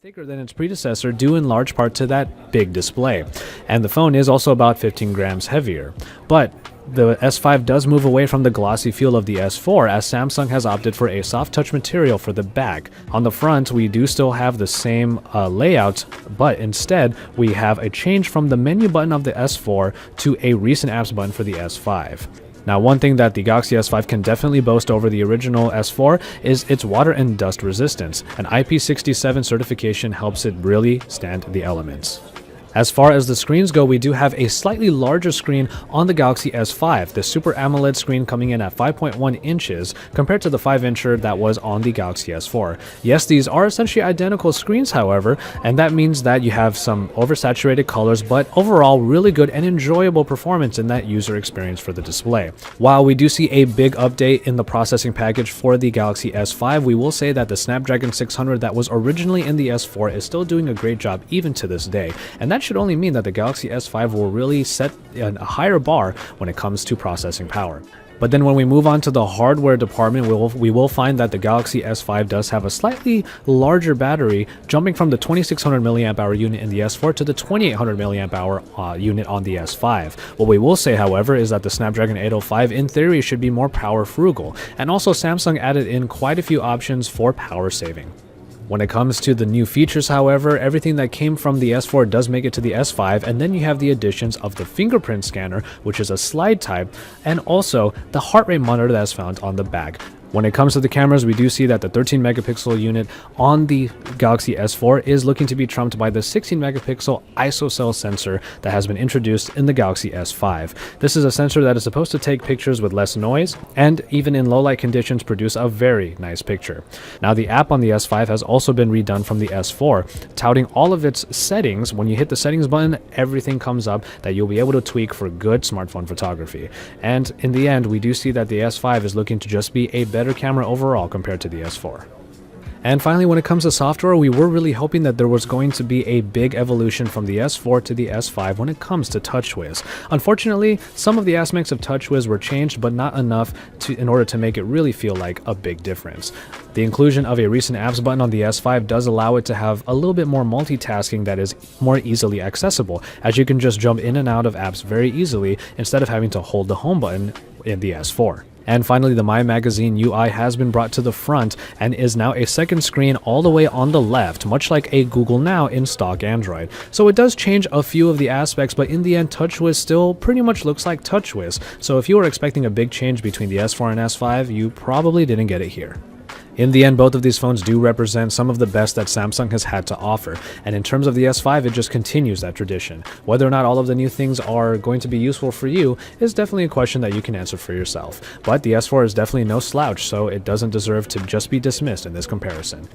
thicker than its predecessor due in large part to that big display, and the phone is also about 15 grams heavier. But the S5 does move away from the glossy feel of the S4 as Samsung has opted for a soft touch material for the back. On the front, we do still have the same layout, but instead we have a change from the menu button of the S4 to a recent apps button for the S5. Now, one thing that the Galaxy S5 can definitely boast over the original S4 is its water and dust resistance. An IP67 certification helps it really stand the elements. As far as the screens go, we do have a slightly larger screen on the Galaxy S5, the Super AMOLED screen coming in at 5.1 inches compared to the 5-incher that was on the Galaxy S4. Yes, these are essentially identical screens, however, and that means that you have some oversaturated colors, but overall really good and enjoyable performance in that user experience for the display. While we do see a big update in the processing package for the Galaxy S5, we will say that the Snapdragon 600 that was originally in the S4 is still doing a great job even to this day, and that should only mean that the Galaxy S5 will really set a higher bar when it comes to processing power. But then when we move on to the hardware department, we will find that the Galaxy S5 does have a slightly larger battery, jumping from the 2600 mAh unit in the S4 to the 2800 mAh unit on the S5. What we will say, however, is that the Snapdragon 805 in theory should be more power frugal, and also Samsung added in quite a few options for power saving. When it comes to the new features, however, everything that came from the S4 does make it to the S5, and then you have the additions of the fingerprint scanner, which is a slide type, and also the heart rate monitor that's found on the back. When it comes to the cameras, we do see that the 13 megapixel unit on the Galaxy S4 is looking to be trumped by the 16 megapixel ISOCELL sensor that has been introduced in the Galaxy S5. This is a sensor that is supposed to take pictures with less noise and even in low light conditions produce a very nice picture. Now, the app on the S5 has also been redone from the S4, touting all of its settings. When you hit the settings button, everything comes up that you'll be able to tweak for good smartphone photography. And in the end, we do see that the S5 is looking to just be a better camera overall compared to the S4. And finally, when it comes to software, we were really hoping that there was going to be a big evolution from the S4 to the S5 when it comes to TouchWiz. Unfortunately, some of the aspects of TouchWiz were changed, but not enough in order to make it really feel like a big difference. The inclusion of a recent apps button on the S5 does allow it to have a little bit more multitasking that is more easily accessible, as you can just jump in and out of apps very easily instead of having to hold the home button in the S4. And finally, the My Magazine UI has been brought to the front and is now a second screen all the way on the left, much like a Google Now in stock Android. So it does change a few of the aspects, but in the end, TouchWiz still pretty much looks like TouchWiz. So if you were expecting a big change between the S4 and S5, you probably didn't get it here. In the end, both of these phones do represent some of the best that Samsung has had to offer, and in terms of the S5, it just continues that tradition. Whether or not all of the new things are going to be useful for you is definitely a question that you can answer for yourself, but the S4 is definitely no slouch, so it doesn't deserve to just be dismissed in this comparison.